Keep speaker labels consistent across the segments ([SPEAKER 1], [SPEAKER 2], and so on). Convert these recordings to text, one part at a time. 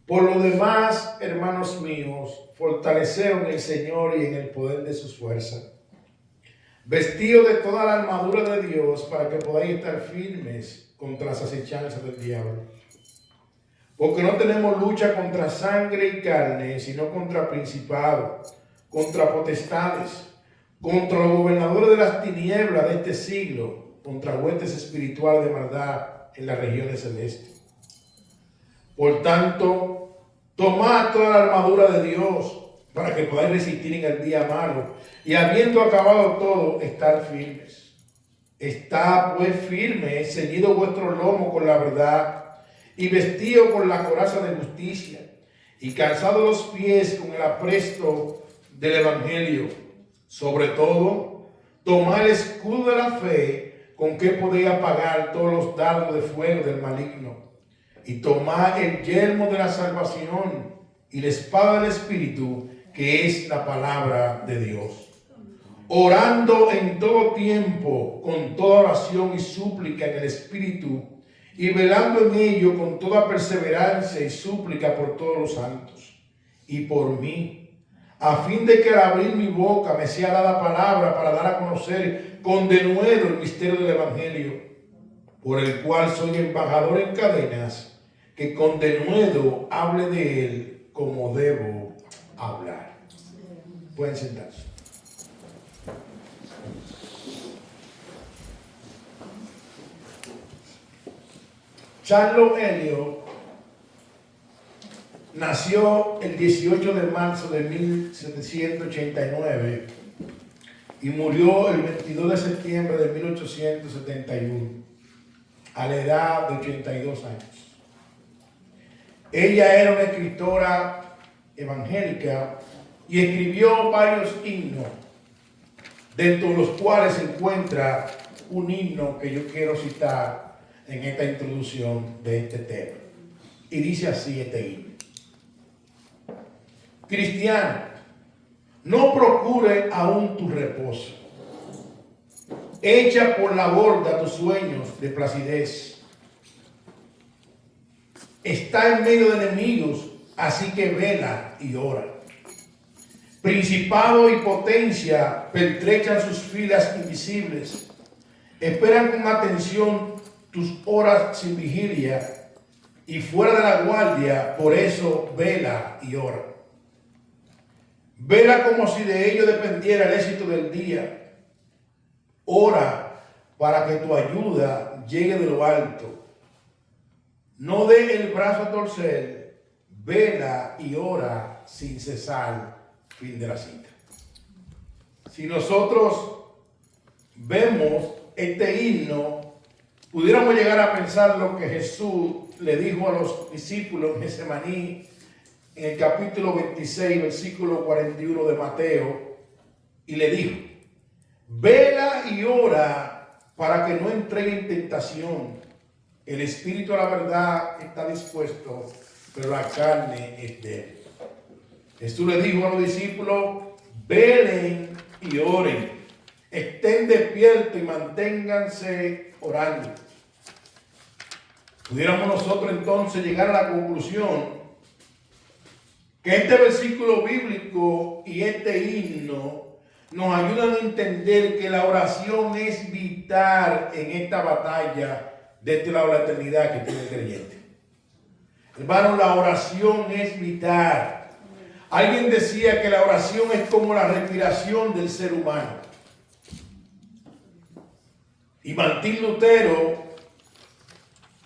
[SPEAKER 1] Por lo demás, hermanos míos, fortaleceos en el Señor y en el poder de sus fuerzas. Vestidos de toda la armadura de Dios para que podáis estar firmes contra las acechanzas del diablo. Porque no tenemos lucha contra sangre y carne, sino contra principados, contra potestades, contra los gobernadores de las tinieblas de este siglo, contra huestes espirituales de maldad en las regiones celestes. Por tanto, tomad toda la armadura de Dios para que podáis resistir en el día malo y habiendo acabado todo, estar firmes. Estad pues firmes, ceñido vuestro lomo con la verdad y vestido con la coraza de justicia y calzado los pies con el apresto del evangelio. Sobre todo, tomad el escudo de la fe con que podéis apagar todos los dardos de fuego del maligno. Y tomad el yelmo de la salvación y la espada del Espíritu, que es la palabra de Dios. Orando en todo tiempo, con toda oración y súplica en el Espíritu, y velando en ello con toda perseverancia y súplica por todos los santos, y por mí, a fin de que al abrir mi boca me sea dada palabra para dar a conocer con denuedo el misterio del Evangelio, por el cual soy embajador en cadenas, que con denuedo hable de él como debo hablar. Pueden sentarse. Charles Elliot nació el 18 de marzo de 1789 y murió el 22 de septiembre de 1871 a la edad de 82 años. Ella era una escritora evangélica y escribió varios himnos, dentro de los cuales se encuentra un himno que yo quiero citar en esta introducción de este tema. Y dice así este himno: Cristiano, no procure aún tu reposo. Echa por la borda tus sueños de placidez. Está en medio de enemigos, así que vela y ora. Principado y potencia pertrechan sus filas invisibles. Esperan con atención tus horas sin vigilia y fuera de la guardia, por eso vela y ora. Vela como si de ello dependiera el éxito del día. Ora para que tu ayuda llegue de lo alto. No dé el brazo a torcer, vela y ora sin cesar. Fin de la cita. Si nosotros vemos este himno, pudiéramos llegar a pensar lo que Jesús le dijo a los discípulos en Getsemaní, en el capítulo 26, versículo 41 de Mateo, y le dijo: vela y ora para que no entréis en tentación. El espíritu a la verdad está dispuesto, pero la carne es débil. Jesús le dijo a los discípulos: velen y oren, estén despiertos y manténganse orando. Pudiéramos nosotros entonces llegar a la conclusión que este versículo bíblico y este himno nos ayudan a entender que la oración es vital en esta batalla de este lado de la eternidad que tiene el creyente. Hermano, la oración es vital. Alguien decía que la oración es como la respiración del ser humano. Y Martín Lutero,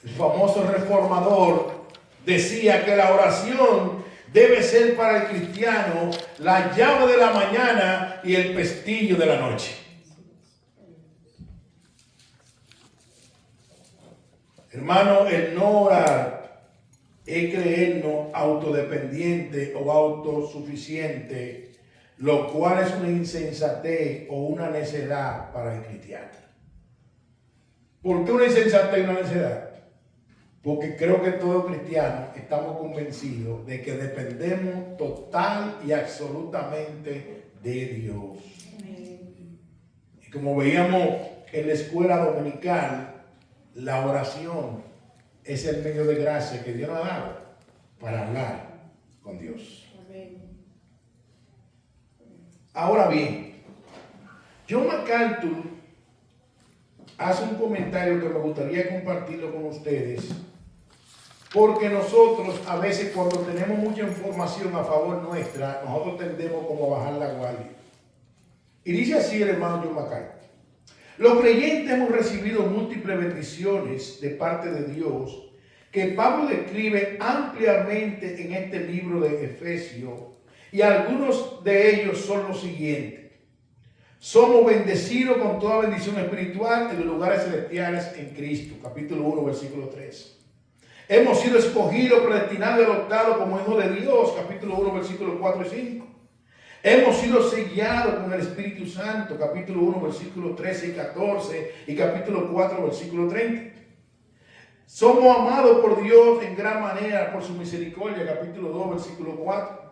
[SPEAKER 1] el famoso reformador, decía que la oración debe ser para el cristiano la llave de la mañana y el pestillo de la noche. Hermano, el no orar es creernos autodependiente o autosuficiente, lo cual es una insensatez o una necedad para el cristiano. ¿Por qué una insensatez y una necedad? Porque creo que todos cristianos estamos convencidos de que dependemos total y absolutamente de Dios. Y como veíamos en la escuela dominical, la oración es el medio de gracia que Dios nos ha dado para hablar Ahora bien, John MacArthur hace un comentario que me gustaría compartirlo con ustedes, porque nosotros a veces cuando tenemos mucha información a favor nuestra, nosotros tendemos como a bajar la guardia. Y dice así el hermano John MacArthur: los creyentes hemos recibido múltiples bendiciones de parte de Dios que Pablo describe ampliamente en este libro de Efesios, y algunos de ellos son los siguientes. Somos bendecidos con toda bendición espiritual en los lugares celestiales en Cristo. Capítulo 1, versículo 3. Hemos sido escogidos, predestinados y adoptados como hijos de Dios. Capítulo 1, versículos 4 y 5. Hemos sido sellados con el Espíritu Santo. Capítulo 1, versículos 13 y 14. Y capítulo 4, versículo 30. Somos amados por Dios en gran manera por su misericordia. Capítulo 2, versículo 4.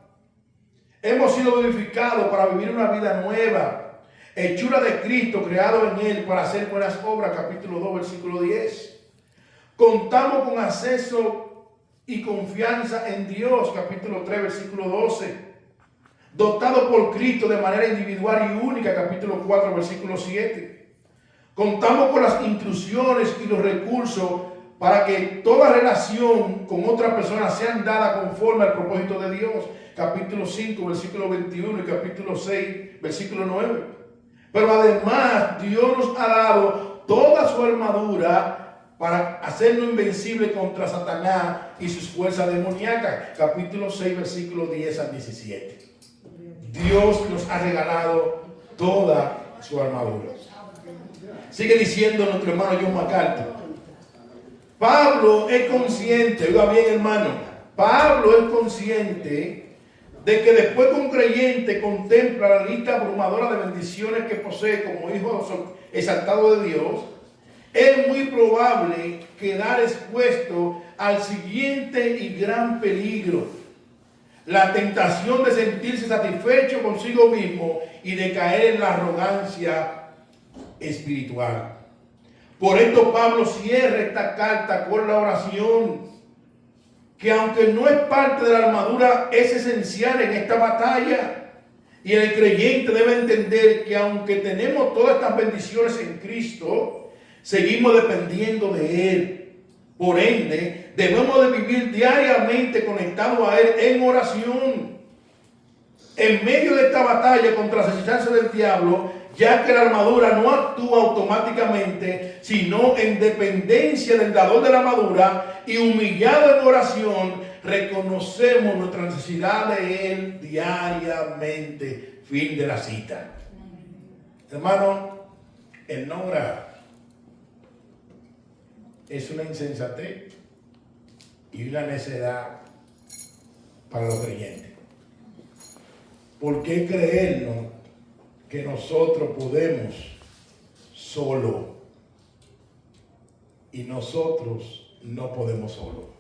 [SPEAKER 1] Hemos sido vivificados para vivir una vida nueva, hechura de Cristo, creado en Él para hacer buenas obras. Capítulo 2, versículo 10. Contamos con acceso y confianza en Dios. Capítulo 3, versículo 12. Dotado por Cristo de manera individual y única. Capítulo 4, versículo 7. Contamos con las instrucciones y los recursos para que toda relación con otra persona sean dadas conforme al propósito de Dios. Capítulo 5, versículo 21 y capítulo 6, versículo 9. Pero además Dios nos ha dado toda su armadura para hacernos invencibles contra Satanás y sus fuerzas demoníacas. Capítulo 6, versículo 10 al 17. Dios nos ha regalado toda su armadura. Sigue diciendo nuestro hermano John MacArthur: Pablo es consciente, oiga bien hermano, Pablo es consciente de que después que un creyente contempla la lista abrumadora de bendiciones que posee como hijo exaltado de Dios, es muy probable quedar expuesto al siguiente y gran peligro: la tentación de sentirse satisfecho consigo mismo y de caer en la arrogancia espiritual. Por esto Pablo cierra esta carta con la oración, que aunque no es parte de la armadura, es esencial en esta batalla. Y el creyente debe entender que aunque tenemos todas estas bendiciones en Cristo, seguimos dependiendo de Él. Por ende, debemos de vivir diariamente conectados a Él en oración. En medio de esta batalla contra las acechanzas del diablo, ya que la armadura no actúa automáticamente, sino en dependencia del dador de la armadura, y humillado en oración, reconocemos nuestra necesidad de Él diariamente. Fin de la cita. Hermano, el no orar es una insensatez y una necedad para los creyentes. ¿Por qué creernos que nosotros podemos solo y nosotros no podemos solo?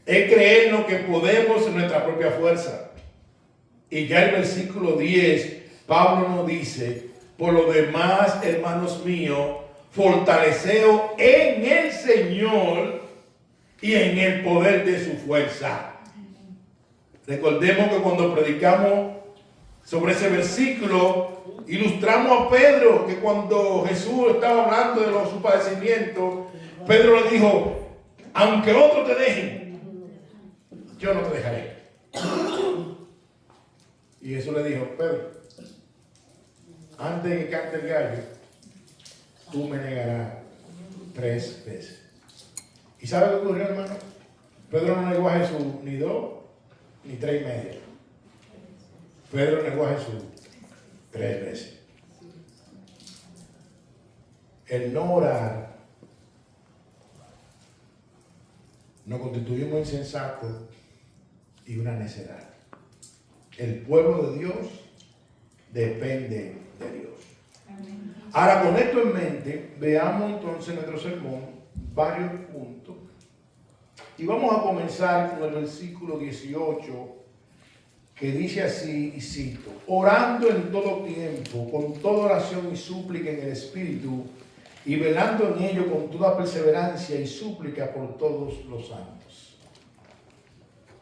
[SPEAKER 1] Es creernos que podemos en nuestra propia fuerza. Y ya el versículo 10, Pablo nos dice: por lo demás, hermanos míos, fortaleceos en el Señor y en el poder de su fuerza. Recordemos que cuando predicamos sobre ese versículo, ilustramos a Pedro, que cuando Jesús estaba hablando de su padecimiento, Pedro le dijo: aunque otros te dejen, yo no te dejaré. Y Jesús le dijo: Pedro, antes de que cante el gallo, tú me negarás 3 veces. ¿Y sabe qué ocurrió, hermano? Pedro no negó a Jesús ni 2 ni 3 y medio. Pedro negó a Jesús 3 veces. El no orar nos constituimos insensatos y una necedad. El pueblo de Dios depende de Dios. Ahora, con esto en mente, veamos entonces en nuestro sermón varios puntos. Y vamos a comenzar con el versículo 18, que dice así, y cito: orando en todo tiempo, con toda oración y súplica en el Espíritu, y velando en ello con toda perseverancia y súplica por todos los santos.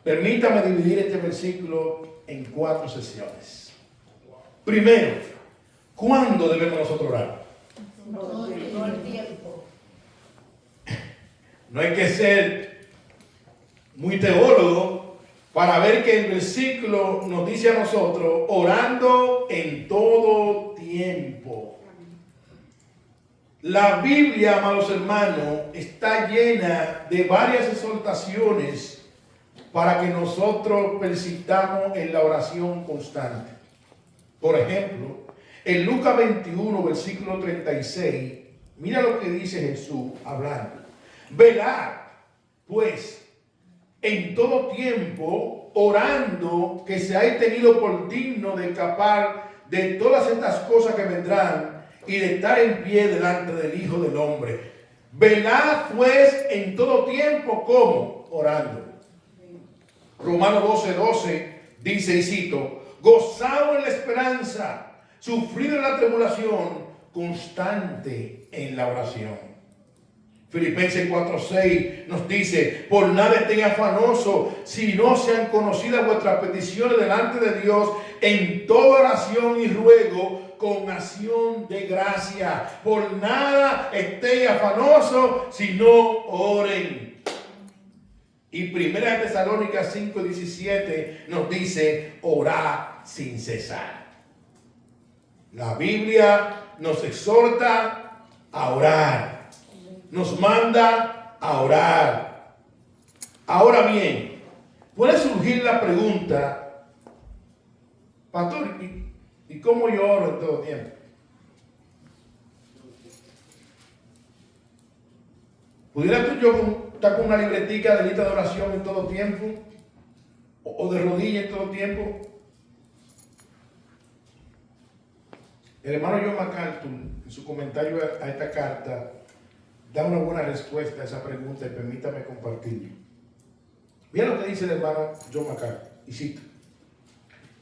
[SPEAKER 1] Permítame dividir este versículo en 4 sesiones. Primero, ¿cuándo debemos nosotros orar?
[SPEAKER 2] Todo el tiempo.
[SPEAKER 1] No hay que ser muy teólogo para ver que el versículo nos dice a nosotros, orando en todo tiempo. La Biblia, amados hermanos, está llena de varias exhortaciones para que nosotros persistamos en la oración constante. Por ejemplo, en Lucas 21, versículo 36, mira lo que dice Jesús hablando. Velad, pues, en todo tiempo, orando que seáis tenido por digno de escapar de todas estas cosas que vendrán y de estar en pie delante del Hijo del Hombre. Velad, pues, en todo tiempo, ¿cómo? Orando. Romanos 12:12 dice, y cito, gozado en la esperanza, sufrido en la tribulación, constante en la oración. Filipenses 4:6 nos dice, por nada estén afanosos, si no sean conocidas vuestras peticiones delante de Dios, en toda oración y ruego, con acción de gracia. Por nada estén afanosos, sino oren. Y 1 Tesalónicas 5:17 nos dice, orad sin cesar. La Biblia nos exhorta a orar. Nos manda a orar. Ahora bien, puede surgir la pregunta, pastor, ¿y cómo yo oro en todo tiempo? ¿Pudiera tú yo estar con una libretica de lista de oración en todo tiempo? ¿O de rodillas en todo tiempo? El hermano John MacArthur, en su comentario a esta carta, da una buena respuesta a esa pregunta y permítame compartirlo. Mira lo que dice el hermano John MacArthur, y cito.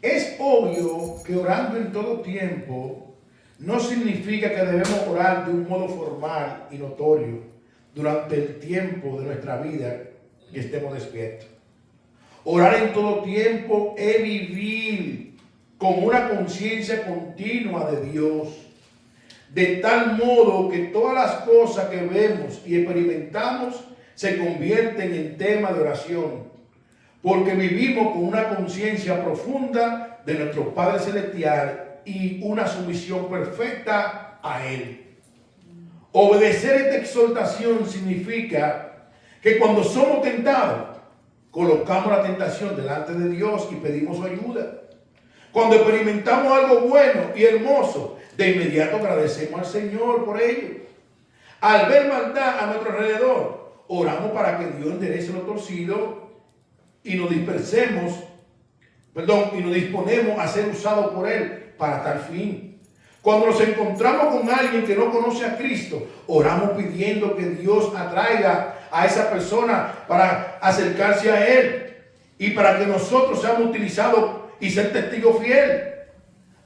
[SPEAKER 1] Es obvio que orando en todo tiempo no significa que debemos orar de un modo formal y notorio durante el tiempo de nuestra vida que estemos despiertos. Orar en todo tiempo es vivir con una conciencia continua de Dios, de tal modo que todas las cosas que vemos y experimentamos se convierten en tema de oración, porque vivimos con una conciencia profunda de nuestro Padre Celestial y una sumisión perfecta a Él. Obedecer esta exhortación significa que cuando somos tentados, colocamos la tentación delante de Dios y pedimos su ayuda. Cuando experimentamos algo bueno y hermoso, de inmediato agradecemos al Señor por ello. Al ver maldad a nuestro alrededor, oramos para que Dios enderece lo torcido y nos disponemos a ser usados por Él para tal fin. Cuando nos encontramos con alguien que no conoce a Cristo, oramos pidiendo que Dios atraiga a esa persona para acercarse a Él y para que nosotros seamos utilizados y ser testigos fieles.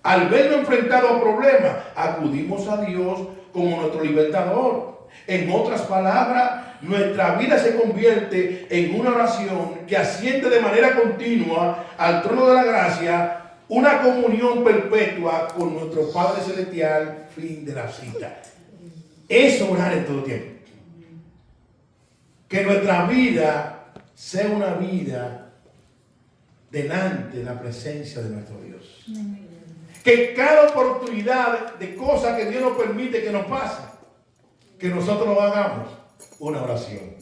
[SPEAKER 1] Al vernos enfrentados a problemas, acudimos a Dios como nuestro libertador. En otras palabras, nuestra vida se convierte en una oración que asciende de manera continua al trono de la gracia, una comunión perpetua con nuestro Padre Celestial, fin de la cita. Es orar en todo tiempo. Que nuestra vida sea una vida delante de la presencia de nuestro Dios. Que cada oportunidad de cosas que Dios nos permite que nos pase, que nosotros lo hagamos una oración.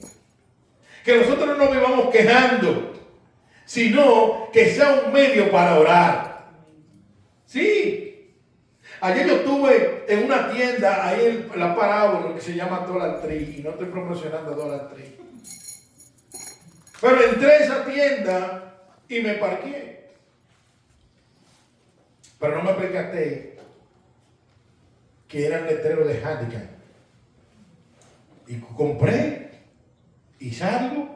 [SPEAKER 1] Que nosotros no nos vivamos quejando, sino que sea un medio para orar. Sí. Ayer yo estuve en una tienda ahí en la Parábola que se llama Dollar Tree, y no estoy promocionando Dollar Tree. Pero entré a esa tienda y me parqué. Pero no me percaté que eran letreros de handicap. Y compré y salgo.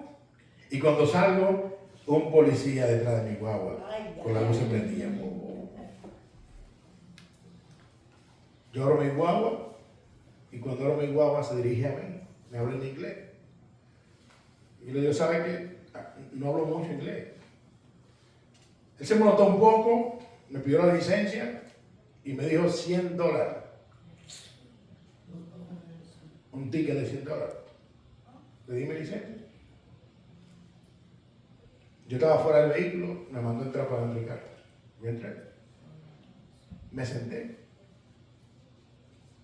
[SPEAKER 1] Y cuando salgo, un policía detrás de mi guagua con la luz prendida. Yo abro mi guagua y cuando abro mi guagua se dirige a mí. Me habla en inglés. Y le digo, ¿sabe qué? No hablo mucho inglés. Él se molestó un poco, me pidió la licencia y me dijo $100. Un ticket de $100. Le di mi licencia. Yo estaba fuera del vehículo, me mandó a entrar para dentro del carro. Yo entré. Me senté.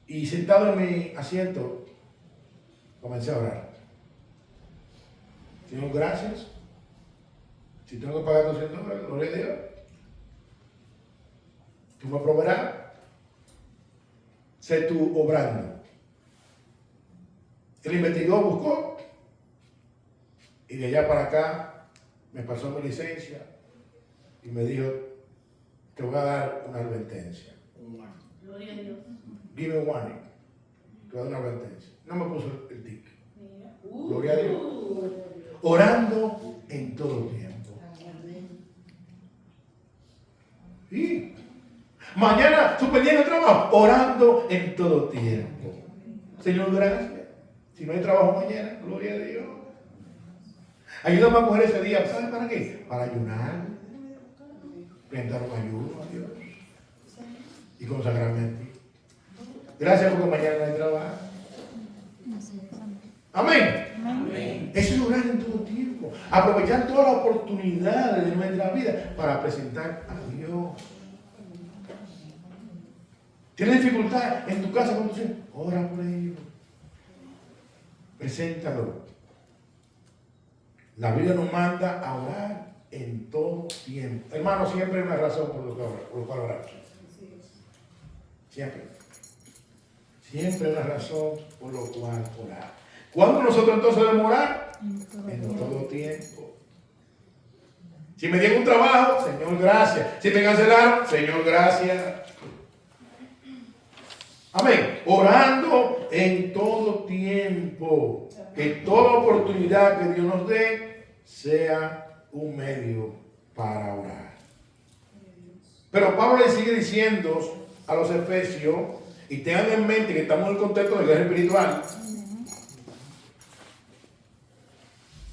[SPEAKER 1] Y sentado en mi asiento, comencé a orar. Señor, gracias. Si tengo que pagar $200, gloria a Dios. Tú me proveerás. Sé tú obrando. Él investigó, buscó. Y de allá para acá me pasó mi licencia y me dijo, te voy a dar una advertencia.
[SPEAKER 2] Gloria a Dios.
[SPEAKER 1] Give me warning. Te voy a dar una advertencia. No me puso el ticket. Gloria a Dios. Orando en todo tiempo. Sí. Mañana suspendiendo el trabajo, orando en todo tiempo. Señor, gracias. Si no hay trabajo mañana, gloria a Dios. Ayúdame a coger ese día. ¿Sabes para qué? Para ayunar. Presentar un ayuno a Dios. Y consagrarme a ti. Gracias porque mañana no hay trabajo. Amén. Amén. Eso es orar en todo tiempo. Aprovechar todas las oportunidades de nuestra vida para presentar a Dios. ¿Tienes dificultad en tu casa con tus hijos? Ora por ellos. Preséntalo. La Biblia nos manda a orar en todo tiempo. Hermano, siempre hay una razón por lo cual orar. Siempre. Siempre hay una razón por lo cual orar. ¿Cuándo nosotros entonces debemos orar? En todo tiempo. Si me dieron un trabajo, Señor, gracias. Si me cancelaron, Señor, gracias. Amén. Orando en todo tiempo. Que toda oportunidad que Dios nos dé sea un medio para orar. Pero Pablo le sigue diciendo a los efesios, y tengan en mente que estamos en el contexto de guerra espiritual.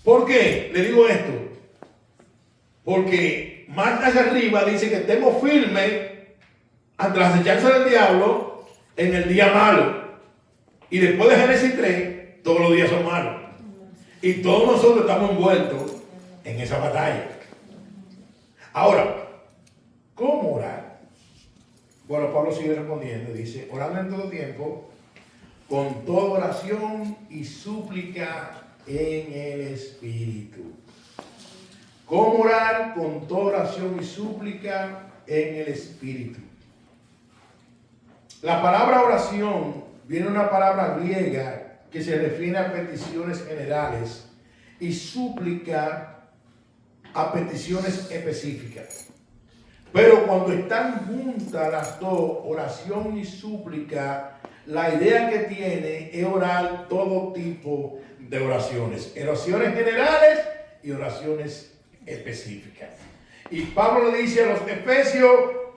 [SPEAKER 1] ¿Por qué le digo esto? Porque más hacia arriba dice que estemos firmes ante las acechanzas del diablo en el día malo. Y después de Génesis 3, todos los días son malos. Y todos nosotros estamos envueltos en esa batalla. Ahora, ¿cómo orar? Bueno, Pablo sigue respondiendo. Dice, orando en todo tiempo, con toda oración y súplica en el Espíritu. ¿Cómo orar? Con toda oración y súplica en el Espíritu. La palabra oración viene de una palabra griega que se refiere a peticiones generales y súplica a peticiones específicas. Pero cuando están juntas las dos, oración y súplica, la idea que tiene es orar todo tipo de oraciones. Oraciones generales y oraciones específicas. Y Pablo le dice a los efesios,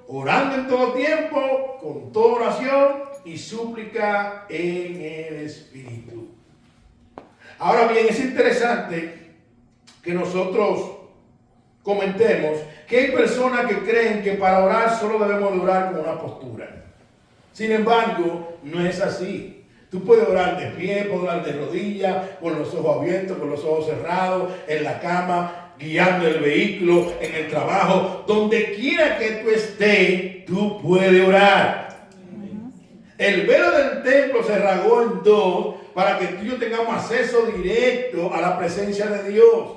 [SPEAKER 1] orando en todo tiempo, con toda oración y súplica en el Espíritu. Ahora bien, es interesante que nosotros comentemos que hay personas que creen que para orar solo debemos de orar con una postura. Sin embargo, no es así. Tú puedes orar de pie, puedes orar de rodillas, con los ojos abiertos, con los ojos cerrados, en la cama, guiando el vehículo, en el trabajo, donde quiera que tú estés, tú puedes orar. El velo del templo se rasgó en dos para que tú y yo tengamos acceso directo a la presencia de Dios.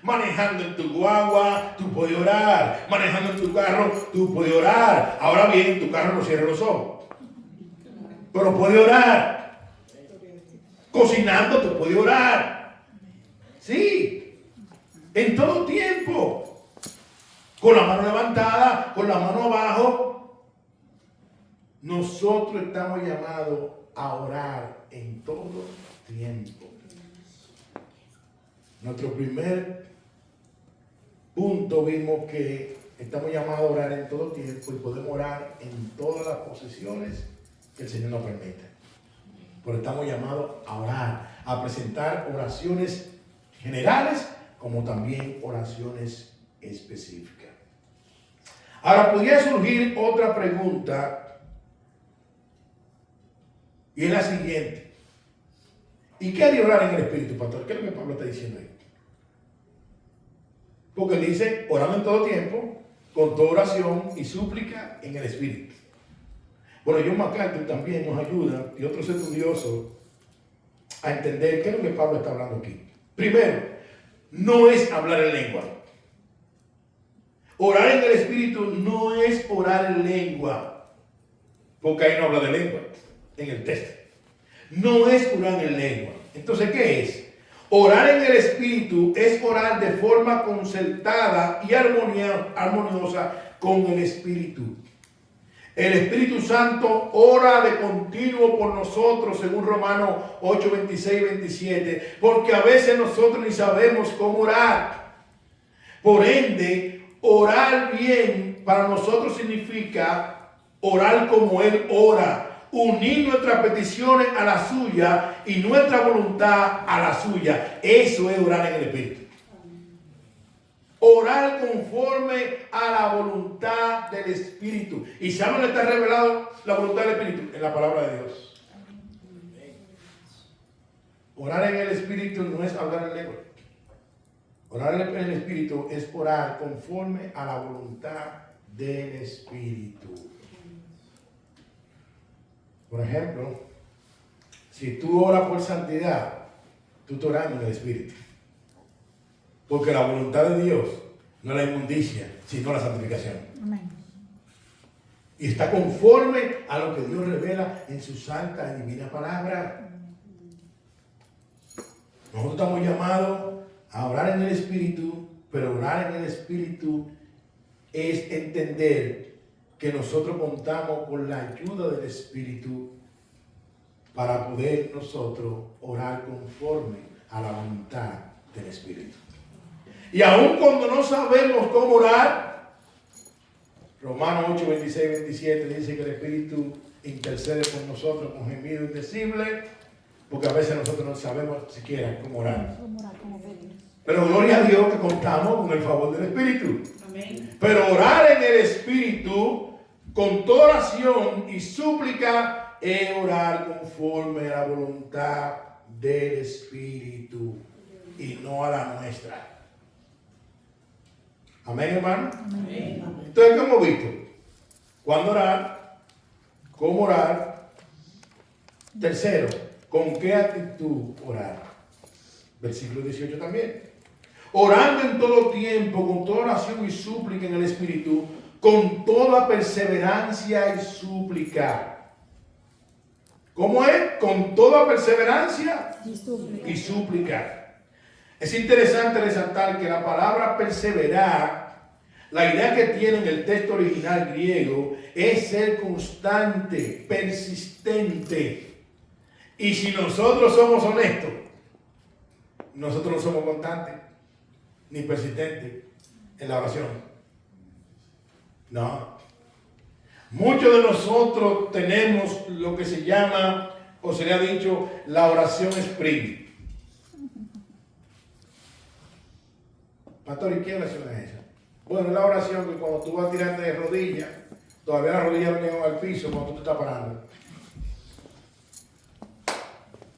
[SPEAKER 1] Manejando en tu guagua, tú puedes orar. Manejando en tu carro, tú puedes orar. Ahora bien, en tu carro no cierres los ojos, pero puedes orar. Cocinando, tú puedes orar. Sí, en todo tiempo. Con la mano levantada, con la mano abajo. Nosotros estamos llamados a orar en todo tiempo. Nuestro primer punto vimos que estamos llamados a orar en todo tiempo y podemos orar en todas las posiciones que el Señor nos permite. Pero estamos llamados a orar, a presentar oraciones generales como también oraciones específicas. Ahora, podría surgir otra pregunta, y es la siguiente. ¿Y qué hay de orar en el Espíritu, pastor? ¿Qué es lo que Pablo está diciendo ahí? Porque él dice, orando en todo tiempo, con toda oración y súplica en el Espíritu. Bueno, John MacArthur también nos ayuda, y otros estudiosos, a entender qué es lo que Pablo está hablando aquí. Primero, no es hablar en lengua. Orar en el Espíritu no es orar en lengua, porque ahí no habla de lengua, en el texto. No es orar en lengua. Entonces, ¿qué es? Orar en el Espíritu es orar de forma concertada y armoniosa con el Espíritu. El Espíritu Santo ora de continuo por nosotros, según Romanos 8, 26 y 27, porque a veces nosotros ni sabemos cómo orar. Por ende, orar bien para nosotros significa orar como Él ora, unir nuestras peticiones a la suya y nuestra voluntad a la suya. Eso es orar en el Espíritu. Orar conforme a la voluntad del Espíritu. ¿Y saben dónde está revelado la voluntad del Espíritu? En la palabra de Dios. Orar en el Espíritu no es hablar en lengua. Orar en el Espíritu es orar conforme a la voluntad del Espíritu. Por ejemplo, si tú oras por santidad, tú estás orando en el Espíritu. Porque la voluntad de Dios no es la inmundicia, sino la santificación. Amén. Y está conforme a lo que Dios revela en su santa y divina palabra. Nosotros estamos llamados a orar en el Espíritu, pero orar en el Espíritu es entender que nosotros contamos con la ayuda del Espíritu para poder nosotros orar conforme a la voluntad del Espíritu. Y aun cuando no sabemos cómo orar, Romanos 8, 26 y 27 dice que el Espíritu intercede por nosotros con gemido indecible, porque a veces nosotros no sabemos siquiera cómo orar. Pero gloria a Dios que contamos con el favor del Espíritu. Amén. Pero orar en el Espíritu con toda oración y súplica es orar conforme a la voluntad del Espíritu y no a la nuestra. Amén, hermano. Amén. Entonces, ¿qué hemos visto? ¿Cuándo orar? ¿Cómo orar? Tercero, ¿con qué actitud orar? Versículo 18 también. Orando en todo tiempo, con toda oración y súplica en el Espíritu, con toda perseverancia y súplica. ¿Cómo es? Con toda perseverancia y súplica. Es interesante resaltar que la palabra perseverar, la idea que tiene en el texto original griego, es ser constante, persistente. Y si nosotros somos honestos, nosotros no somos constantes ni persistentes en la oración. No. Muchos de nosotros tenemos lo que se llama, o se le ha dicho, la oración sprint. Pastor, ¿y qué oración es esa? Bueno, es la oración que cuando tú vas tirando de rodillas, todavía las rodillas no llegan al piso cuando tú te estás parando.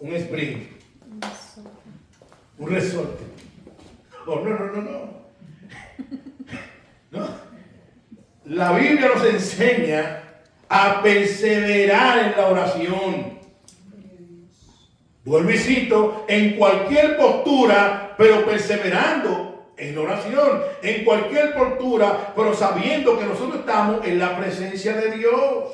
[SPEAKER 1] Un sprint. Un resorte. Oh, no. No. La Biblia nos enseña a perseverar en la oración. Vuelvo y cito, en cualquier postura, pero perseverando en oración, en cualquier postura, pero sabiendo que nosotros estamos en la presencia de Dios.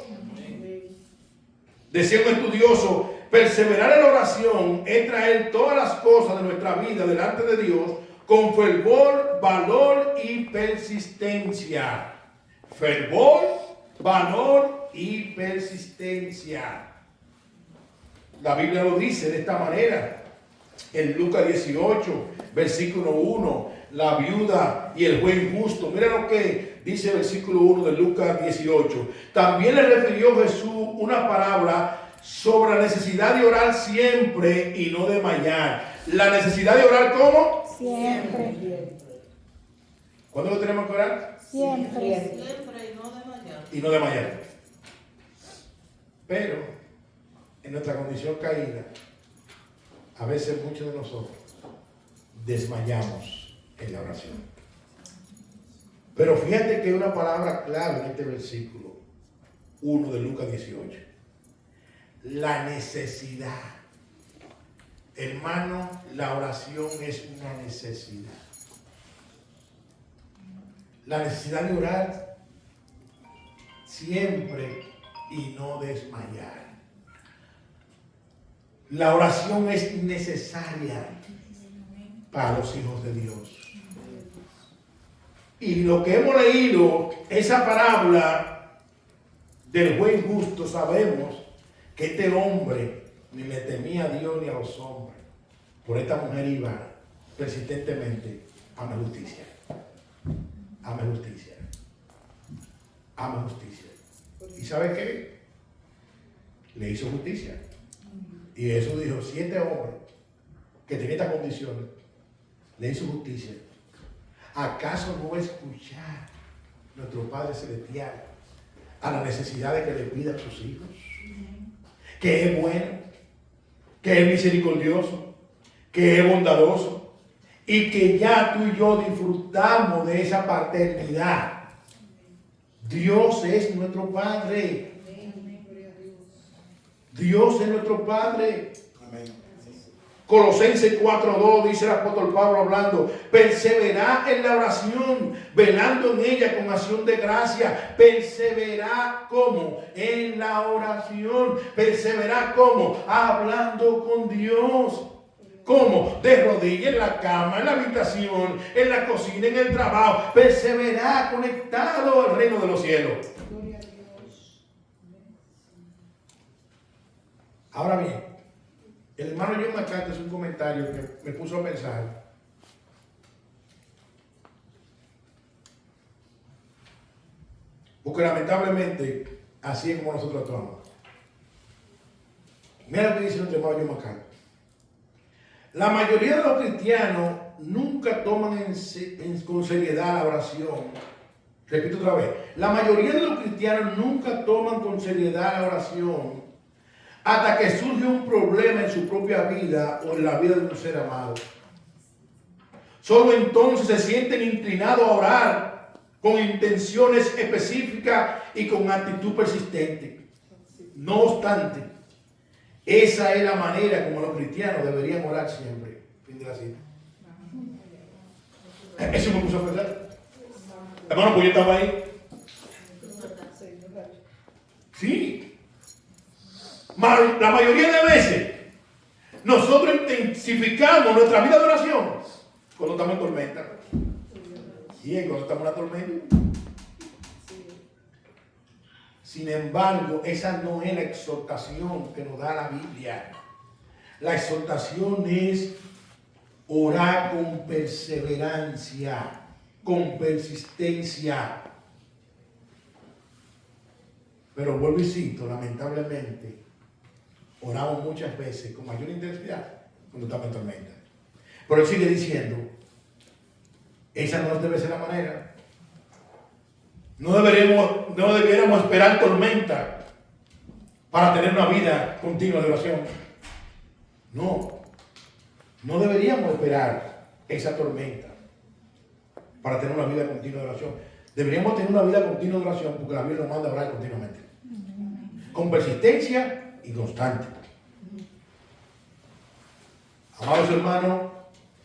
[SPEAKER 1] Decía un estudioso, perseverar en la oración es traer todas las cosas de nuestra vida delante de Dios con fervor, valor y persistencia. Fervor, valor y persistencia. La Biblia lo dice de esta manera. En Lucas 18, versículo 1, la viuda y el juez injusto. Mira lo que dice el versículo 1 de Lucas 18. También le refirió Jesús una parábola sobre la necesidad de orar siempre y no de desmayar. La necesidad de orar, ¿cómo?
[SPEAKER 3] Siempre.
[SPEAKER 1] ¿Cuándo lo tenemos que orar?
[SPEAKER 3] Siempre.
[SPEAKER 2] Siempre y no desmayar.
[SPEAKER 1] Y no desmayar. Pero en nuestra condición caída, a veces muchos de nosotros desmayamos en la oración. Pero fíjate que hay una palabra clave en este versículo 1 de Lucas 18. La necesidad. Hermano, la oración es una necesidad. La necesidad de orar siempre y no desmayar. La oración es necesaria para los hijos de Dios. Y lo que hemos leído, esa parábola del juez justo, sabemos que este hombre ni le temía a Dios ni a los hombres. Por esta mujer iba persistentemente a la justicia. Ama justicia. Ama justicia. ¿Y sabe qué? Le hizo justicia. Y Jesús dijo, 7 hombres que tenían estas condiciones, le hizo justicia. ¿Acaso no va a escuchar nuestro Padre Celestial a la necesidad de que le pida a sus hijos? Que es bueno, que es misericordioso, que es bondadoso, y que ya tú y yo disfrutamos de esa paternidad. Dios es nuestro Padre. Dios es nuestro Padre. Amén. Colosenses 4:2 dice el apóstol Pablo hablando, perseverá en la oración, velando en ella con acción de gracia. Perseverá como en la oración. Perseverá como hablando con Dios. ¿Cómo? De rodillas en la cama, en la habitación, en la cocina, en el trabajo. Perseverá conectado al reino de los cielos. Ahora bien, el hermano John MacArthur hace un comentario que me puso a pensar. Porque lamentablemente así es como nosotros actuamos. Mira lo que dice nuestro hermano John MacArthur. La mayoría de los cristianos nunca toman con seriedad la oración. Repito otra vez. La mayoría de los cristianos nunca toman con seriedad la oración hasta que surge un problema en su propia vida o en la vida de un ser amado. Solo entonces se sienten inclinados a orar con intenciones específicas y con actitud persistente. No obstante, esa es la manera como los cristianos deberían orar siempre. Fin de la cita. Eso me puso a pensar. Hermano, pues yo estaba ahí. Sí. La mayoría de veces nosotros intensificamos nuestra vida de oración cuando estamos en tormenta. ¿Y cuando estamos en la tormenta? Sin embargo, esa no es la exhortación que nos da la Biblia. La exhortación es orar con perseverancia, con persistencia. Pero vuelvo y cito, lamentablemente, oramos muchas veces con mayor intensidad cuando estamos en tormenta. Pero él sigue diciendo, esa no debe ser la manera. No deberíamos esperar tormenta para tener una vida continua de oración. No deberíamos esperar esa tormenta para tener una vida continua de oración. Deberíamos tener una vida continua de oración porque la Biblia nos manda a orar continuamente. Con persistencia y constante. Amados hermanos,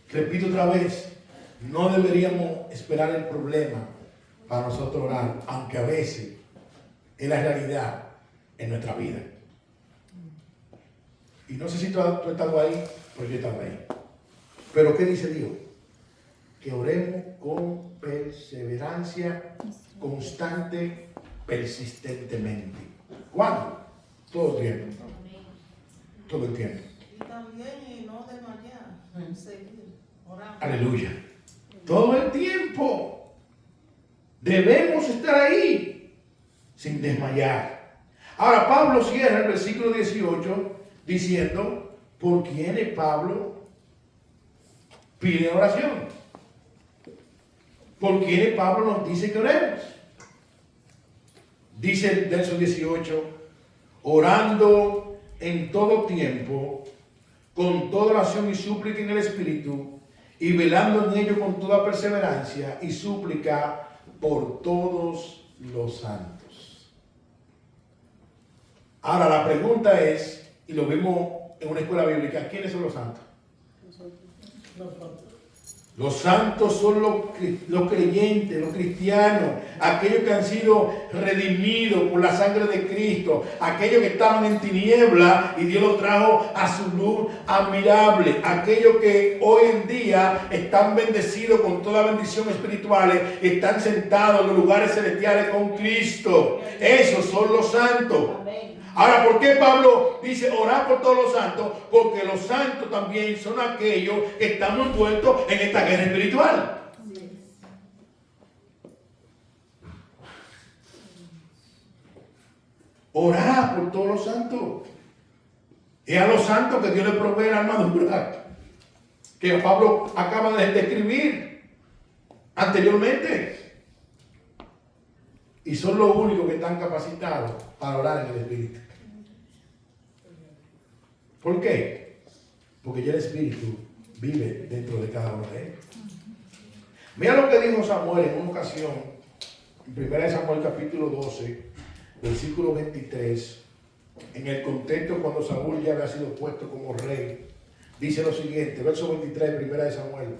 [SPEAKER 1] repito otra vez, no deberíamos esperar el problema para nosotros orar, aunque a veces es la realidad en nuestra vida. Y no sé si tú has estado ahí, pero yo he estado ahí. Pero ¿qué dice Dios? Que oremos con perseverancia constante, persistentemente. ¿Cuándo? Todo el tiempo. Todo el tiempo.
[SPEAKER 2] Y también no desmayar, seguir orando.
[SPEAKER 1] Aleluya. Todo el tiempo. Debemos estar ahí sin desmayar. Ahora Pablo cierra el versículo 18 diciendo, ¿por quiénes Pablo pide oración? por quienes Pablo nos dice que oremos. Dice el verso 18, orando en todo tiempo, con toda oración y súplica en el Espíritu, y velando en ello con toda perseverancia y súplica por todos los santos. Ahora la pregunta es, y lo vimos en una escuela bíblica, ¿quiénes son los santos? Los santos son los creyentes, los cristianos, aquellos que han sido redimidos por la sangre de Cristo, aquellos que estaban en tiniebla y Dios los trajo a su luz admirable, aquellos que hoy en día están bendecidos con toda bendición espiritual, están sentados en los lugares celestiales con Cristo. Esos son los santos. Ahora, ¿por qué Pablo dice orar por todos los santos? Porque los santos también son aquellos que estamos envueltos en esta guerra espiritual. Orar por todos los santos. Es a los santos que Dios les provee la armadura que Pablo acaba de describir anteriormente. Y son los únicos que están capacitados para orar en el Espíritu. ¿Por qué? Porque ya el Espíritu vive dentro de cada uno de ellos. Mira lo que dijo Samuel en una ocasión, en 1 Samuel capítulo 12, versículo 23, en el contexto cuando Saúl ya había sido puesto como rey. Dice lo siguiente, verso 23 de 1 Samuel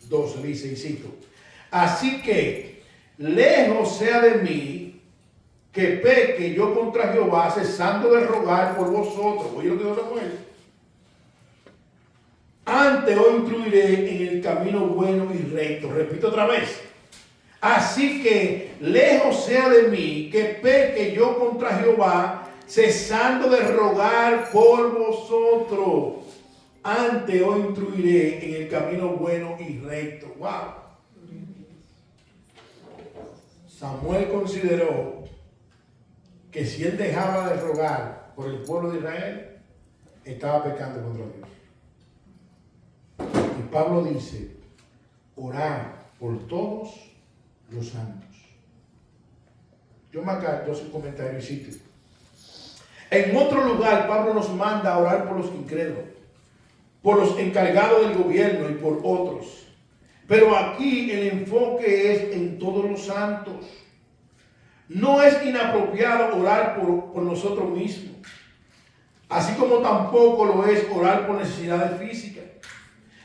[SPEAKER 1] 12, dice, y cito, así que lejos sea de mí que peque yo contra Jehová, cesando de rogar por vosotros. Oye lo que dijo Samuel. Antes os instruiré en el camino bueno y recto. Repito otra vez. Así que lejos sea de mí que peque yo contra Jehová, cesando de rogar por vosotros. Antes os instruiré en el camino bueno y recto. Wow. Samuel consideró que si él dejaba de rogar por el pueblo de Israel, estaba pecando contra Dios. Y Pablo dice, orar por todos los santos. Yo me acabo su comentario y cito. En otro lugar, Pablo nos manda a orar por los incrédulos, por los encargados del gobierno y por otros. Pero aquí el enfoque es en todos los santos. No es inapropiado orar por nosotros mismos, así como tampoco lo es orar por necesidades físicas.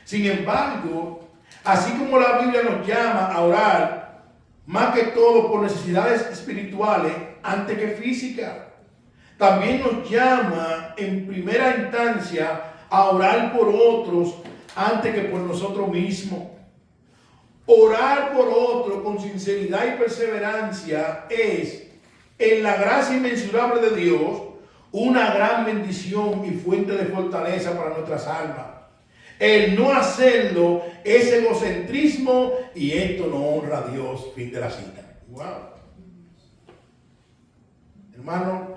[SPEAKER 1] Sin embargo, así como la Biblia nos llama a orar, más que todo por necesidades espirituales antes que físicas, también nos llama en primera instancia a orar por otros antes que por nosotros mismos. Orar por otro con sinceridad y perseverancia es, en la gracia inmensurable de Dios, una gran bendición y fuente de fortaleza para nuestras almas. El no hacerlo es egocentrismo y esto no honra a Dios. Fin de la cita. Wow. Hermano,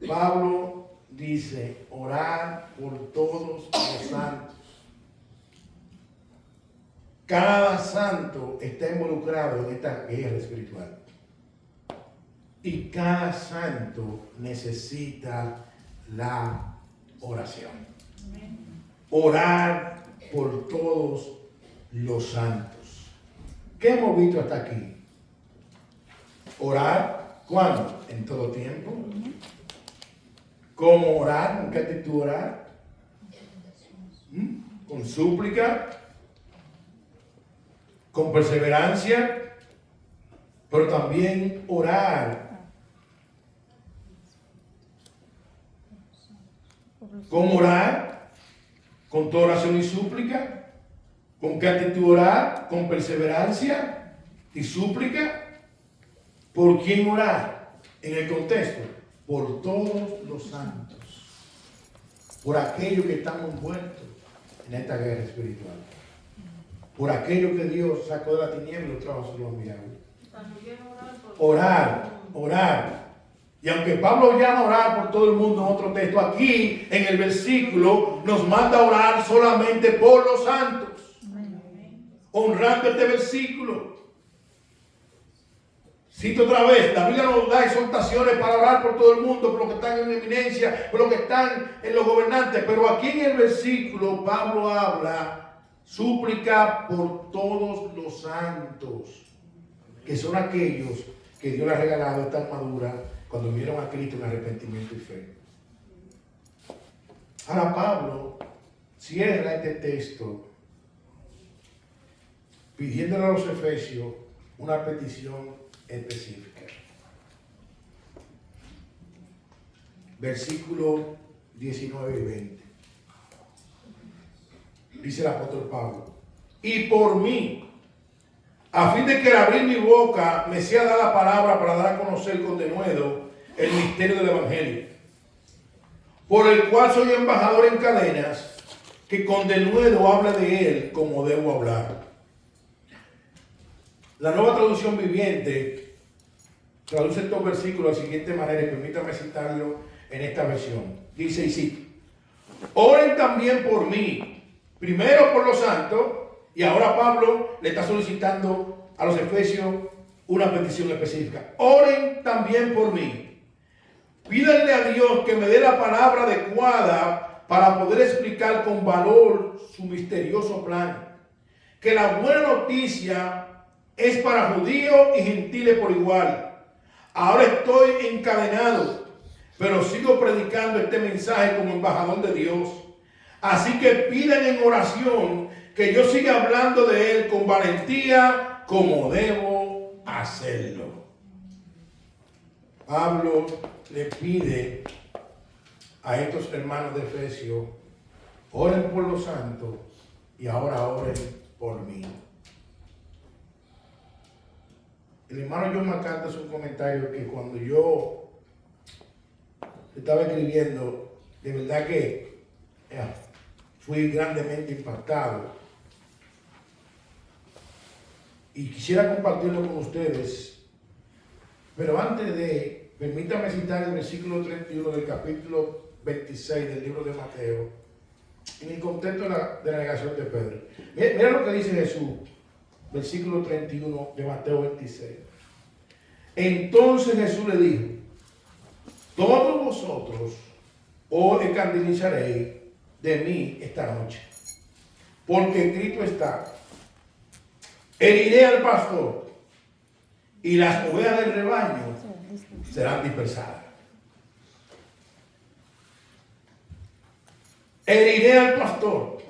[SPEAKER 1] Pablo dice, orar por todos los santos. Cada santo está involucrado en esta guerra espiritual. Y cada santo necesita la oración. Orar por todos los santos. ¿Qué hemos visto hasta aquí? Orar, ¿cuándo? En todo tiempo. ¿Cómo orar? ¿Con qué actitud orar? Con súplica, con perseverancia, pero también orar con orar, con toda oración y súplica, con qué actitud orar, con perseverancia y súplica. ¿Por quién orar? En el contexto, por todos los santos, por aquellos que están envueltos en esta guerra espiritual, por aquellos que Dios sacó de la tiniebla y los trajo a su luz admirable. Orar. Y aunque Pablo llama a orar por todo el mundo en otro texto, aquí en el versículo nos manda a orar solamente por los santos. Honrando este versículo. Cito otra vez, la Biblia nos da exhortaciones para orar por todo el mundo, por los que están en eminencia, por los que están en los gobernantes. Pero aquí en el versículo Pablo habla, súplica por todos los santos, que son aquellos que Dios les ha regalado esta armadura cuando vieron a Cristo en arrepentimiento y fe. Ahora Pablo cierra este texto pidiéndole a los efesios una petición específica. Versículo 19 y 20. Dice el apóstol Pablo: y por mí, a fin de que al abrir mi boca me sea dada palabra para dar a conocer con denuedo el misterio del Evangelio, por el cual soy embajador en cadenas, que con denuedo hable de él como debo hablar. La Nueva Traducción Viviente traduce estos versículos de la siguiente manera, y permítame citarlo en esta versión. Dice y cito: oren también por mí, primero por los santos, y ahora Pablo le está solicitando a los efesios una petición específica. Oren también por mí. Pídanle a Dios que me dé la palabra adecuada para poder explicar con valor su misterioso plan. Que la buena noticia es para judíos y gentiles por igual. Ahora estoy encadenado, pero sigo predicando este mensaje como embajador de Dios. Así que pidan en oración que yo siga hablando de él con valentía como debo hacerlo. Pablo le pide a estos hermanos de Efesios: oren por los santos y ahora oren por mí. El hermano John MacArthur hace un comentario que cuando yo estaba escribiendo, de verdad que fui grandemente impactado. Y quisiera compartirlo con ustedes. Pero antes de, permítame citar el versículo 31 del capítulo 26 del libro de Mateo, en el contexto de la negación de Pedro. Mira lo que dice Jesús. Versículo 31 de Mateo 26. Entonces Jesús le dijo: todos vosotros os escandalizaréis de mí esta noche, porque escrito está: heriré al pastor y las ovejas del rebaño serán dispersadas. Heriré al pastor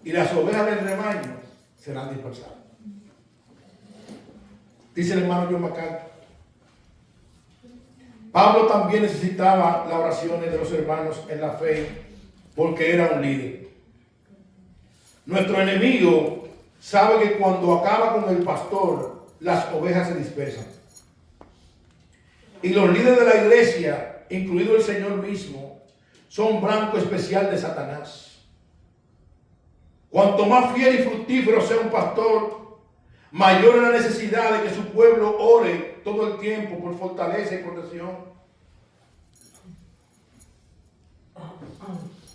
[SPEAKER 1] y las ovejas del rebaño serán dispersadas. Dice el hermano John MacArthur. Pablo también necesitaba las oraciones de los hermanos en la fe porque era un líder. Nuestro enemigo sabe que cuando acaba con el pastor, las ovejas se dispersan. Y los líderes de la iglesia, incluido el Señor mismo, son blanco especial de Satanás. Cuanto más fiel y fructífero sea un pastor, mayor es la necesidad de que su pueblo ore todo el tiempo por fortaleza y protección.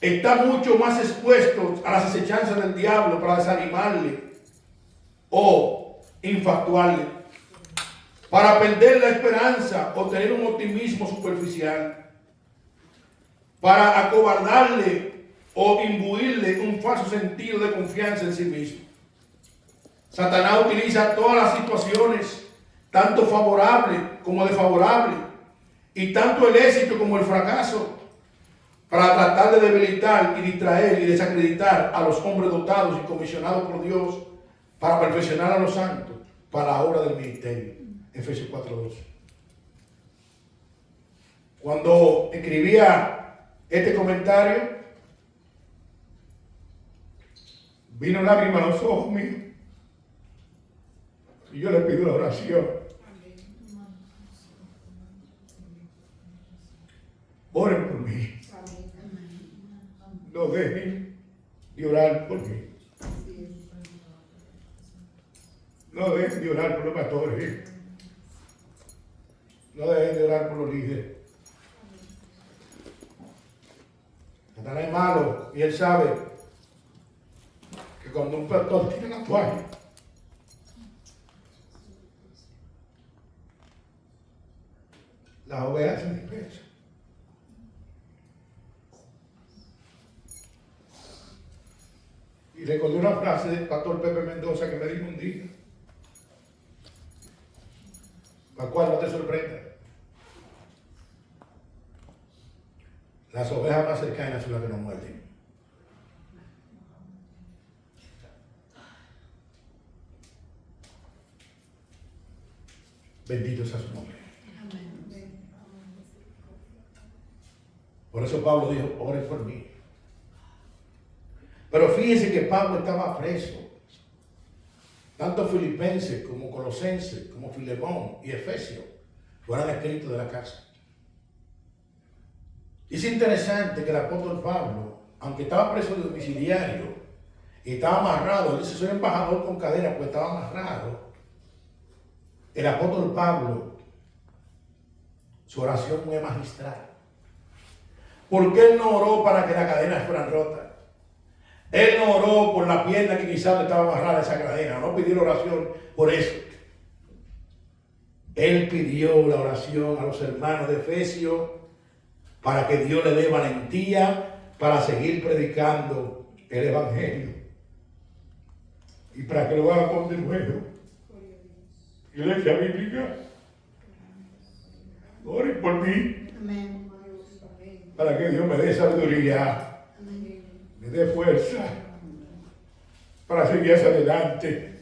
[SPEAKER 1] Está mucho más expuesto a las acechanzas del diablo para desanimarle o infatuarle, para perder la esperanza o tener un optimismo superficial, para acobardarle o imbuirle un falso sentido de confianza en sí mismo. Satanás utiliza todas las situaciones, tanto favorables como desfavorables, y tanto el éxito como el fracaso, para tratar de debilitar y distraer y desacreditar a los hombres dotados y comisionados por Dios para perfeccionar a los santos para la obra del ministerio. Efesios 4:12. Cuando escribía este comentario, vino lágrimas a los ojos míos. Y yo le pido la oración. Oren por mí. No dejen de orar por mí. No dejen de orar por los pastores. No dejen de orar por los líderes. Satanás es malo y él sabe que cuando un pastor tiene la toalla, las ovejas se dispersan. Y recordé una frase del pastor Pepe Mendoza que me dijo un día: Pascual, no te sorprenda. Las ovejas más cercanas son las que nos muerden. Bendito sea su nombre. Por eso Pablo dijo: oren por mí. Pero fíjense que Pablo estaba preso. Tanto Filipenses como Colosenses, como Filemón y Efesios fueron escritos de la cárcel. Y es interesante que el apóstol Pablo, aunque estaba preso de domiciliario y estaba amarrado, él dice: soy embajador con cadena, pues estaba amarrado. El apóstol Pablo, su oración fue magistral. Porque él no oró para que las cadenas fueran rotas. Él no oró por la pierna que quizás le estaba amarrada a esa cadena. No pidió la oración por eso. Él pidió la oración a los hermanos de Efesios para que Dios le dé valentía para seguir predicando el Evangelio. Y para que lo haga con denuedo. Iglesia bíblica, oren por mí.
[SPEAKER 2] Amén.
[SPEAKER 1] Para que Dios me dé sabiduría, me dé fuerza para seguir hacia adelante.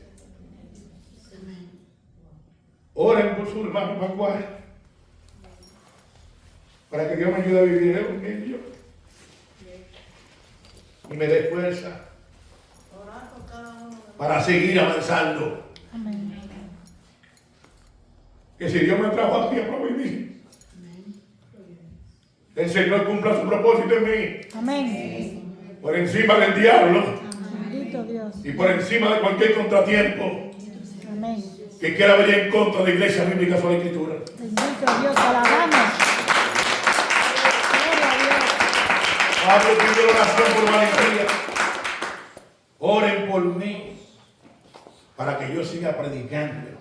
[SPEAKER 1] Oren por su hermano Pascual, para que Dios me ayude a vivir el Evangelio y me dé fuerza
[SPEAKER 2] Orar por cada uno de
[SPEAKER 1] para seguir avanzando.
[SPEAKER 3] Amén.
[SPEAKER 1] Que si Dios me trajo aquí para vivir, el Señor cumpla su propósito en mí,
[SPEAKER 3] Amén.
[SPEAKER 1] por encima del diablo
[SPEAKER 3] Bendito Dios.
[SPEAKER 1] y por encima de cualquier contratiempo
[SPEAKER 3] Amén.
[SPEAKER 1] que quiera venir en contra de Iglesia Bíblica Sola Escritura.
[SPEAKER 3] Bendito Dios, alabamos. Gloria a Dios.
[SPEAKER 1] Pablo pidió oración por valentía. Oren por mí para que yo siga predicando.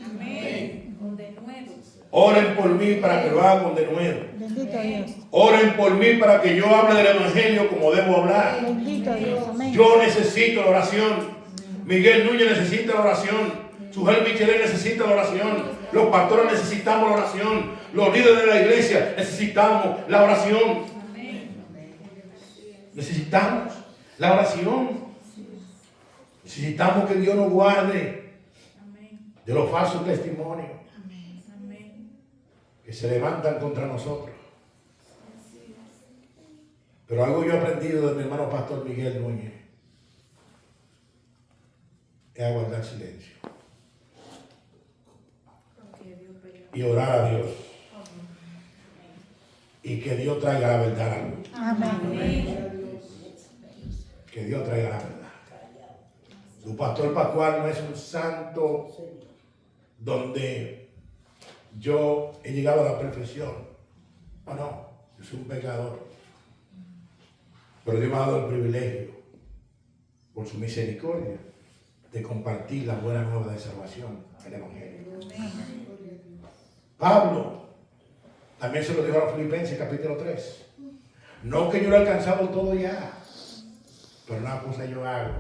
[SPEAKER 4] Amén. Con denuedo.
[SPEAKER 1] Oren por mí para que lo haga con denuedo.
[SPEAKER 3] Bendito Dios.
[SPEAKER 1] Oren por mí para que yo hable del Evangelio como debo hablar.
[SPEAKER 3] Bendito Dios. Amén.
[SPEAKER 1] Yo necesito la oración. Miguel Núñez necesita la oración. Sujel Michelet necesita la oración. Los pastores necesitamos la oración. Los líderes de la iglesia necesitamos la oración. Necesitamos la oración. Necesitamos que Dios nos guarde de los falsos testimonios que se levantan contra nosotros. Pero algo yo he aprendido de mi hermano pastor Miguel Núñez es a guardar silencio y orar a Dios y que Dios traiga la verdad a la luz.
[SPEAKER 3] Amén.
[SPEAKER 1] Que Dios traiga la verdad. Su pastor Pascual no es un santo donde yo he llegado a la perfección. No, yo soy un pecador. Pero Dios me ha dado el privilegio, por su misericordia, de compartir la buena nueva de salvación, el Evangelio. Pablo también se lo dijo a los Filipenses, capítulo 3. No que yo lo he alcanzado todo ya, pero una cosa yo hago,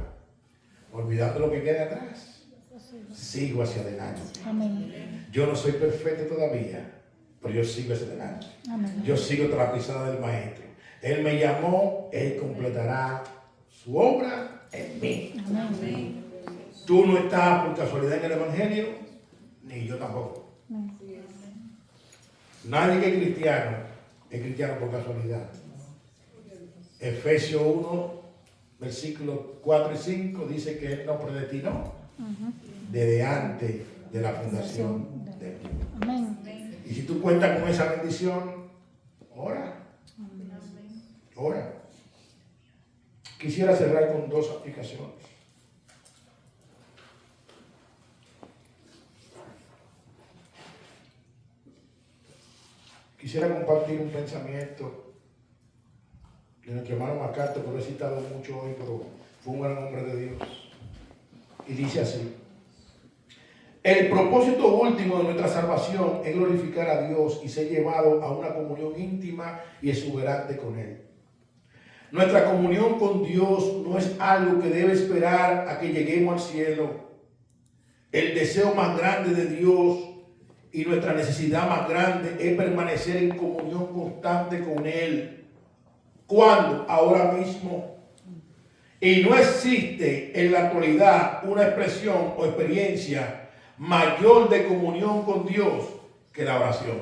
[SPEAKER 1] olvidando lo que queda atrás, sigo hacia adelante.
[SPEAKER 3] Amén.
[SPEAKER 1] Yo no soy perfecto todavía, pero yo sigo hacia adelante.
[SPEAKER 3] Amén.
[SPEAKER 1] Yo sigo tras la pisada del Maestro. Él me llamó, Él completará su obra en mí.
[SPEAKER 3] Amén.
[SPEAKER 1] Tú no estás por casualidad en el Evangelio, ni yo tampoco. Nadie que es cristiano por casualidad. Efesios 1, versículos 4 y 5 dice que Él nos predestinó desde antes de la fundación del mundo.
[SPEAKER 3] Amén.
[SPEAKER 1] Y si tú cuentas con esa bendición, ora. Ora. Quisiera cerrar con dos aplicaciones. Quisiera compartir un pensamiento de nuestro hermano MacArthur, que lo he citado mucho hoy, pero fue un gran hombre de Dios. Y dice así: El propósito último de nuestra salvación es glorificar a Dios y ser llevado a una comunión íntima y exuberante con Él. Nuestra comunión con Dios no es algo que debe esperar a que lleguemos al cielo. El deseo más grande de Dios y nuestra necesidad más grande es permanecer en comunión constante con Él. ¿Cuándo? Ahora mismo. Y no existe en la actualidad una expresión o experiencia mayor de comunión con Dios que la oración.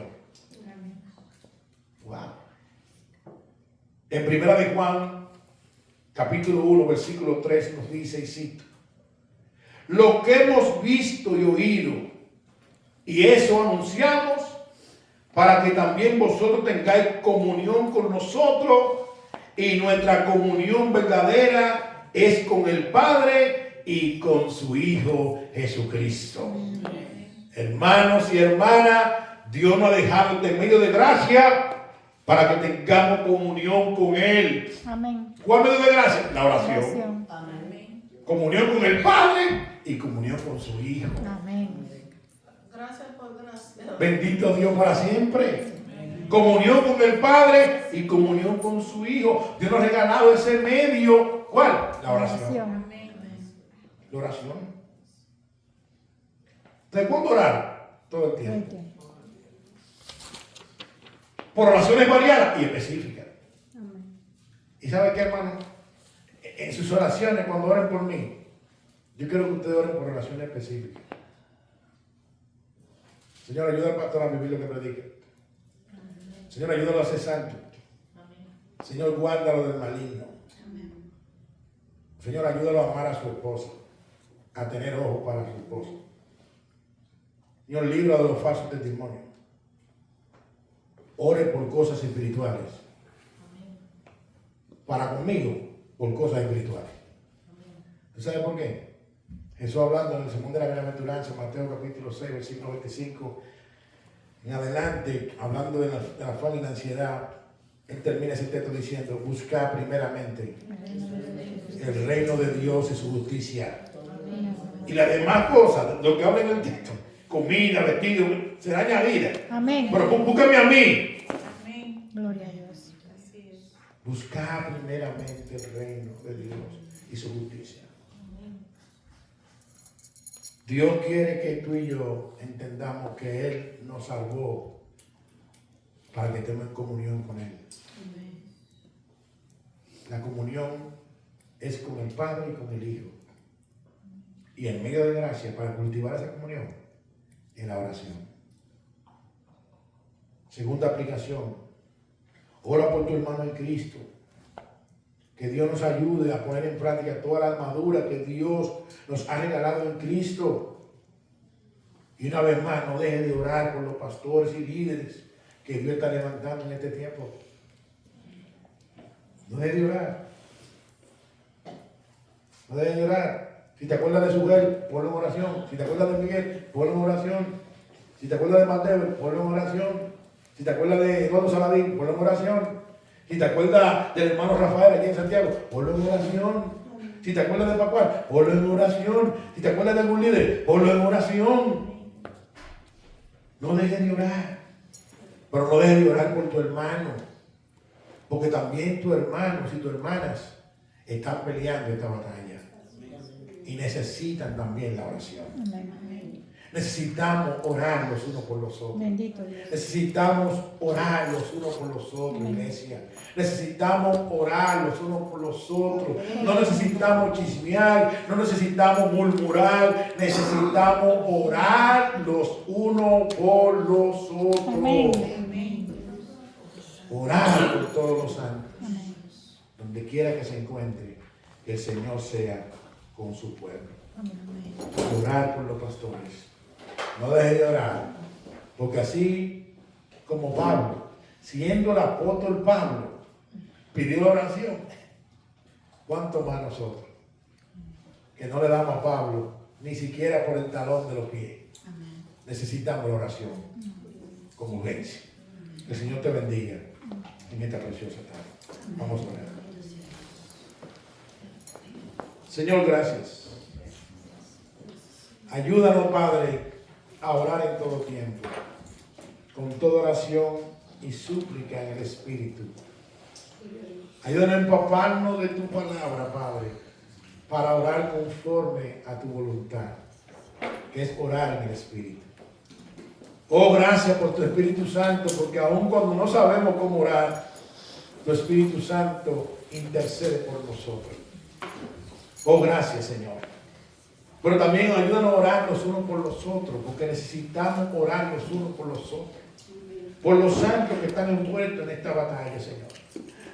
[SPEAKER 1] Wow. En 1 de Juan, capítulo 1, versículo 3 nos dice, y cito: lo que hemos visto y oído, y eso anunciamos, para que también vosotros tengáis comunión con nosotros, y nuestra comunión verdadera es con el Padre y con su Hijo Jesucristo. Hermanos y hermanas, Dios nos ha dejado este medio de gracia para que tengamos comunión con Él.
[SPEAKER 4] Amén.
[SPEAKER 1] ¿Cuál medio de gracia? La oración.
[SPEAKER 4] Oración.
[SPEAKER 3] Amén.
[SPEAKER 1] Comunión con el Padre y comunión con su Hijo.
[SPEAKER 4] Amén.
[SPEAKER 2] Gracias por gracia.
[SPEAKER 1] Bendito Dios para siempre. Comunión con el Padre y comunión con su Hijo. Dios nos ha regalado ese medio. ¿Cuál? La oración. La oración. ¿Te puedo orar? Todo el tiempo. Por oraciones variadas y específicas.
[SPEAKER 4] Amén.
[SPEAKER 1] ¿Y sabe qué, hermano? En sus oraciones, cuando oren por mí, yo quiero que ustedes oren por oraciones específicas. Señor, ayuda al pastor a vivir lo que predica. Señor, ayúdalo a ser santo. Señor, guárdalo del maligno. Señor, ayúdalo a amar a su esposa, a tener ojos para su esposa. Señor, libra de los falsos testimonios. Ore por cosas espirituales. Para conmigo, por cosas espirituales. ¿Usted sabe por qué? Jesús hablando en el sermón de la bienaventuranza, Mateo capítulo 6, versículo 25, en adelante, hablando de la afán y la ansiedad, él termina ese texto diciendo: busca primeramente el reino de Dios y su justicia. Y las demás cosas, lo que habla en el texto, comida, vestido, será añadida.
[SPEAKER 4] Amén.
[SPEAKER 1] Pero búscame a mí.
[SPEAKER 2] Amén.
[SPEAKER 4] Gloria a Dios.
[SPEAKER 2] Así es.
[SPEAKER 1] Buscar primeramente el reino de Dios y su justicia. Dios quiere que tú y yo entendamos que Él nos salvó para que estemos en comunión con Él. La comunión es con el Padre y con el Hijo. Y el medio de gracia para cultivar esa comunión es la oración. Segunda aplicación: ora por tu hermano en Cristo. Que Dios nos ayude a poner en práctica toda la armadura que Dios nos ha regalado en Cristo. Y una vez más, no deje de orar por los pastores y líderes que Dios está levantando en este tiempo. No deje de orar. No deje de orar. Si te acuerdas de Sugel, ponlo en oración. Si te acuerdas de Miguel, ponlo en oración. Si te acuerdas de Mateo, ponlo en oración. Si te acuerdas de Eduardo Saladín, ponlo en oración. Si te acuerdas del hermano Rafael aquí en Santiago, ponlo en oración. Si te acuerdas de Pascual, ponlo en oración. Si te acuerdas de algún líder, ponlo en oración. No dejes de orar. Pero no dejes de orar por tu hermano. Porque también tus hermanos y tus hermanas están peleando esta batalla. Y necesitan también la oración.
[SPEAKER 4] Amén.
[SPEAKER 1] Necesitamos orar los unos por los otros.
[SPEAKER 4] Bendito Dios.
[SPEAKER 1] Necesitamos orar los unos por los otros, iglesia. Necesitamos orar los unos por los otros. No necesitamos chismear, no necesitamos murmurar. Necesitamos orar los unos por los otros.
[SPEAKER 4] Amén.
[SPEAKER 1] Orar por todos los santos.
[SPEAKER 4] Amén.
[SPEAKER 1] Donde quiera que se encuentre, que el Señor sea con su pueblo.
[SPEAKER 4] Amén.
[SPEAKER 1] Orar por los pastores. No deje de orar, porque así como Pablo, siendo el apóstol Pablo, pidió la oración, ¿cuánto más nosotros? Que no le damos a Pablo ni siquiera por el talón de los pies. Necesitamos la oración con urgencia. Que el Señor te bendiga en esta preciosa tarde. Vamos a orar. Señor, gracias. Ayúdanos, Padre, a orar en todo tiempo, con toda oración y súplica en el Espíritu. Ayúdanos a empaparnos de tu palabra, Padre, para orar conforme a tu voluntad, que es orar en el Espíritu. Oh, gracias por tu Espíritu Santo, porque aun cuando no sabemos cómo orar, tu Espíritu Santo intercede por nosotros. Oh, gracias, Señor. Pero también ayúdanos a orar los unos por los otros, porque necesitamos orar los unos por los otros. Por los santos que están envueltos en esta batalla, Señor.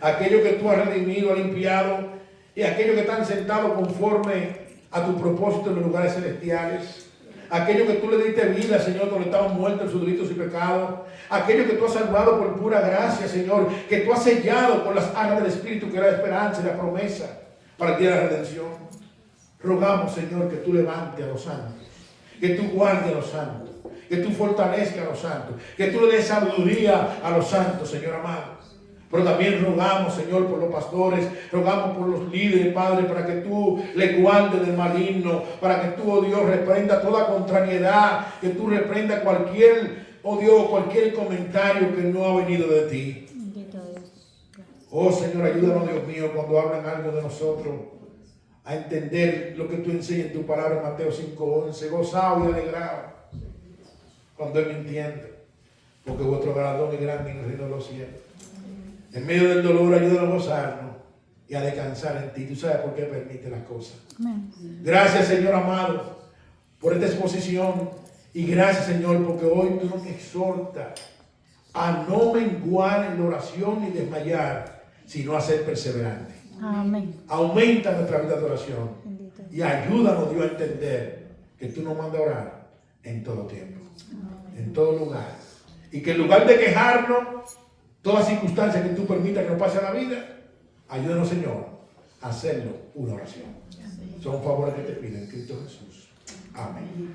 [SPEAKER 1] Aquellos que tú has redimido, has limpiado, y aquellos que están sentados conforme a tu propósito en los lugares celestiales. Aquellos que tú le diste vida, Señor, cuando estaban muertos en sus delitos y pecados. Aquellos que tú has salvado por pura gracia, Señor, que tú has sellado con las alas del Espíritu, que era la esperanza y la promesa para el día de la redención. Rogamos, Señor, que tú levantes a los santos, que tú guardes a los santos, que tú fortalezcas a los santos, que tú le des sabiduría a los santos, Señor amado. Pero también rogamos, Señor, por los pastores, rogamos por los líderes, Padre, para que tú le guardes del maligno, para que tú, oh Dios, reprenda toda contrariedad, que tú reprenda cualquier, oh Dios, cualquier comentario que no ha venido de ti. Oh Señor, ayúdanos, Dios mío, cuando hablan algo de nosotros, a entender lo que tú enseñas en tu palabra en Mateo 5:11, gozado y alegrado cuando Él me entiende, porque vuestro galardón es grande en el reino de los cielos. En medio del dolor, ayúdanos a gozarnos y a descansar en ti. Tú sabes por qué permite las cosas. Gracias, Señor amado, por esta exposición. Y gracias, Señor, porque hoy tú nos exhortas a no menguar en la oración ni desmayar, sino a ser perseverantes.
[SPEAKER 4] Amén.
[SPEAKER 1] Aumenta nuestra vida de oración y ayúdanos, Dios, a entender que tú nos mandas a orar en todo tiempo, en todo lugar. Y que en lugar de quejarnos, todas circunstancias que tú permitas que nos pase en la vida, ayúdanos, Señor, a hacerlo una oración. Son favores que te piden en Cristo Jesús. Amén.